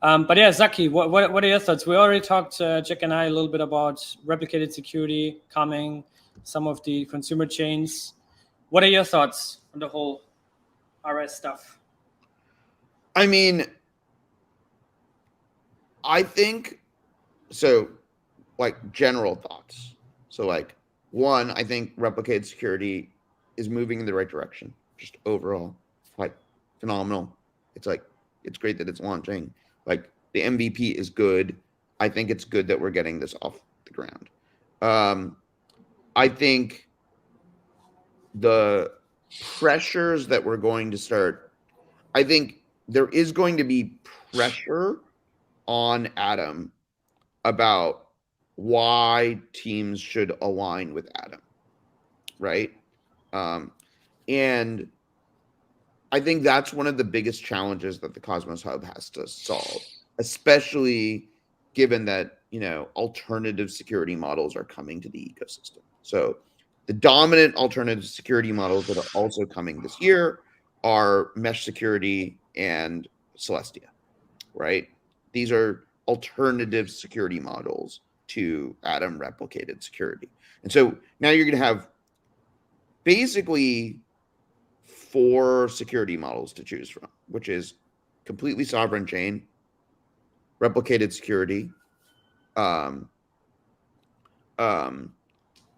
But yeah, Zaki, what are your thoughts? We already talked, Jack and I, a little bit about replicated security coming, some of the consumer chains. What are your thoughts on the whole RS stuff? I mean, I think so. Like general thoughts. So like one, I think replicated security is moving in the right direction. Just overall, like phenomenal. It's like it's great that it's launching. Like the MVP is good. I think it's good that we're getting this off the ground. I think the pressures that we're going to start, I think there is going to be pressure on Atom about why teams should align with Atom, right? And I think that's one of the biggest challenges that the Cosmos Hub has to solve, especially given that, alternative security models are coming to the ecosystem. So the dominant alternative security models that are also coming this year are mesh security and Celestia, right? These are alternative security models to Atom replicated security. And so now you're going to have basically 4 security models to choose from, which is completely sovereign chain, replicated security,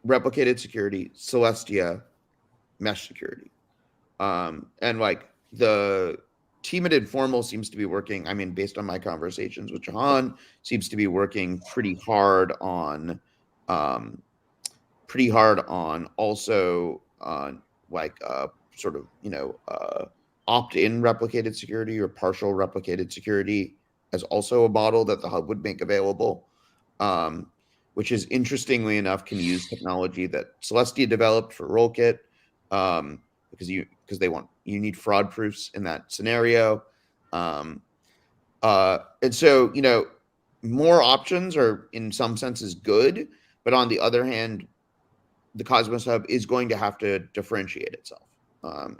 replicated security, Celestia, mesh security. And like the team at Informal seems to be working, I mean, based on my conversations with Jahan, seems to be working pretty hard on also like sort of, opt-in replicated security or partial replicated security as also a model that the hub would make available, which is interestingly enough can use technology that Celestia developed for Rollkit, because you need fraud proofs in that scenario. And so, more options are in some senses good, but on the other hand, the Cosmos Hub is going to have to differentiate itself.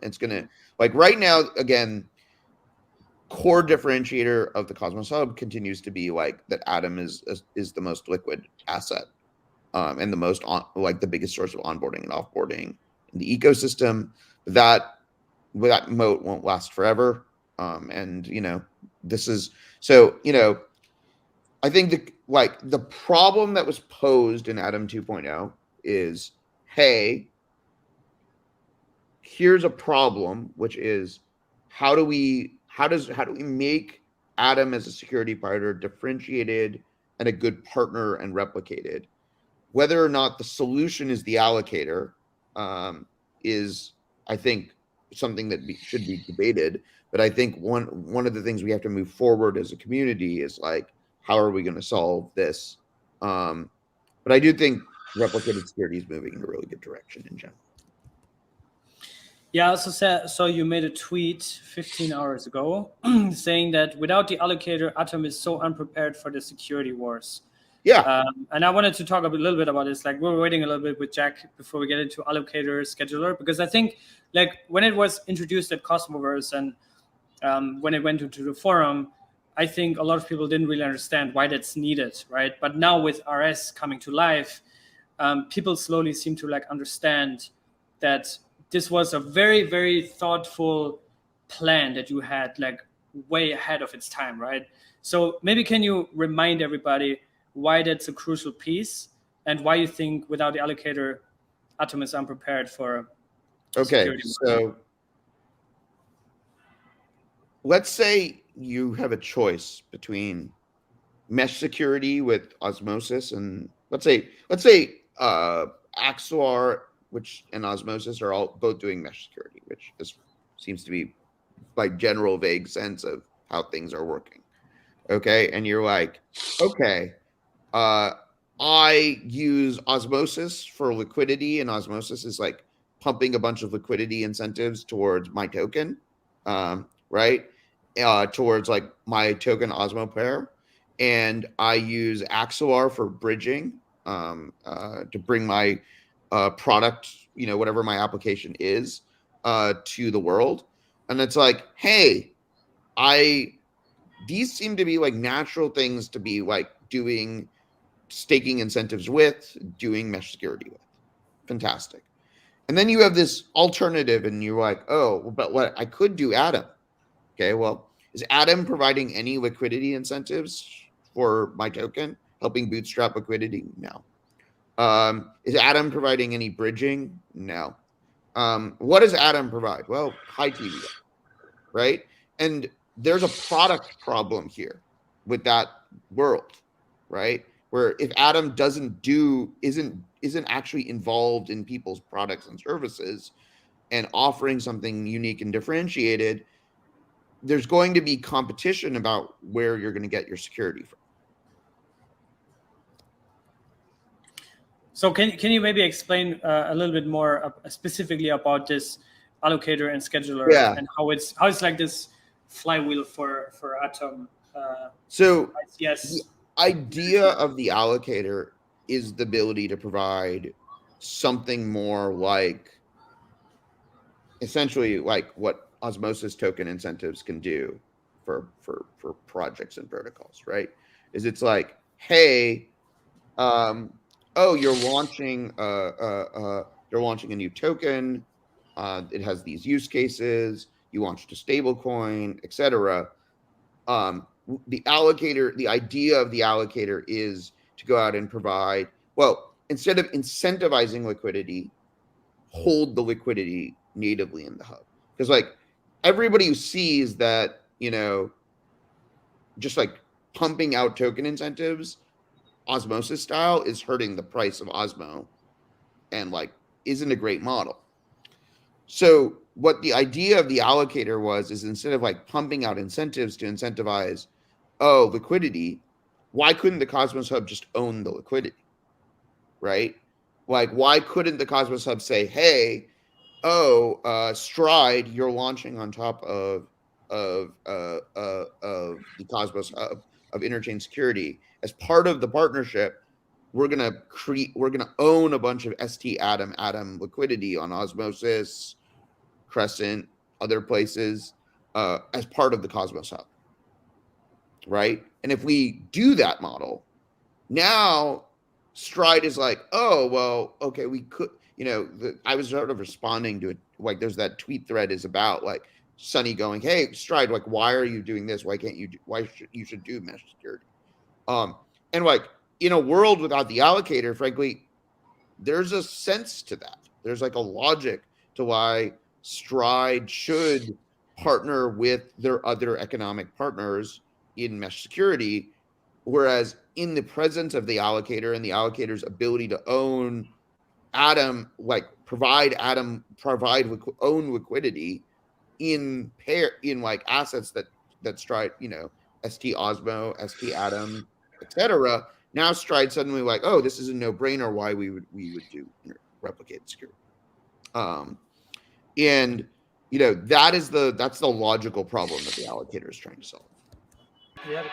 It's going to, like right now, again, core differentiator of the Cosmos Hub continues to be like that Atom is the most liquid asset, and the most like the biggest source of onboarding and offboarding in the ecosystem. That moat won't last forever. And this is so, I think the problem that was posed in Atom 2.0 is, hey, here's a problem, which is how do we make Atom as a security provider differentiated and a good partner and replicated? Whether or not the solution is the allocator is, I think, something that should be debated. But I think one of the things we have to move forward as a community is like, how are we going to solve this? But I do think replicated security is moving in a really good direction in general. Yeah, I also saw you made a tweet 15 hours ago saying that without the allocator, Atom is so unprepared for the security wars. Yeah. And I wanted to talk a little bit about this. Like, we're waiting a little bit with Jack before we get into allocator scheduler, because I think like when it was introduced at Cosmoverse and when it went into the forum, I think a lot of people didn't really understand why that's needed, right? But now with RS coming to life, people slowly seem to like understand that this was a very, very thoughtful plan that you had like way ahead of its time, right? So maybe can you remind everybody why that's a crucial piece and why you think without the allocator, Atom is unprepared for okay, so let's say you have a choice between mesh security with osmosis and let's say Axelar, which and osmosis are all both doing mesh security, which seems to be like general vague sense of how things are working. Okay, and you're like, okay, I use osmosis for liquidity, and osmosis is like pumping a bunch of liquidity incentives towards my token, right? Towards like my token Osmo pair, and I use Axelar for bridging to bring my product, whatever my application is, to the world. And it's like, hey, I these seem to be like natural things to be like doing staking incentives with, doing mesh security with. Fantastic. And then you have this alternative and you're like, oh, but what I could do Atom. Okay, well, is Atom providing any liquidity incentives for my token, helping bootstrap liquidity? No. Is Atom providing any bridging? No. What does Atom provide? Well, high TVL, right? And there's a product problem here with that world, right? Where if Atom isn't actually involved in people's products and services and offering something unique and differentiated, there's going to be competition about where you're going to get your security from. So can you maybe explain a little bit more specifically about this allocator and scheduler, and how it's like this flywheel for Atom? So yes, the idea of the allocator is the ability to provide something more like essentially like what Osmosis token incentives can do for projects and protocols, right? Is it's like, hey, oh, you're launching a new token. It has these use cases. You launched a stable coin, etc. The allocator, the idea of the allocator is to go out and provide, well, instead of incentivizing liquidity, hold the liquidity natively in the hub. Because like everybody who sees that, just like pumping out token incentives, Osmosis style, is hurting the price of Osmo and like isn't a great model. So what the idea of the allocator was is instead of like pumping out incentives to incentivize, liquidity, why couldn't the Cosmos Hub just own the liquidity? Right? Like, why couldn't the Cosmos Hub say, hey, Stride, you're launching on top of the Cosmos Hub of interchain security. As part of the partnership, we're gonna own a bunch of ST Atom liquidity on Osmosis, Crescent, other places, as part of the Cosmos Hub, right? And if we do that model, now Stride is like, oh well, okay, we could, I was sort of responding to it, like there's that tweet thread is about like Sunny going, hey Stride, like why are you doing this? Why can't you do? Why should do mesh security? And like in a world without the allocator, frankly, there's a sense to that. There's like a logic to why Stride should partner with their other economic partners in mesh security, whereas in the presence of the allocator and the allocator's ability to own Atom, like own liquidity in like assets that Stride, ST Osmo, ST Atom, etc. Now Stride suddenly like, oh, this is a no-brainer why we would do replicated security. And that's the logical problem that the allocator is trying to solve. Yeah.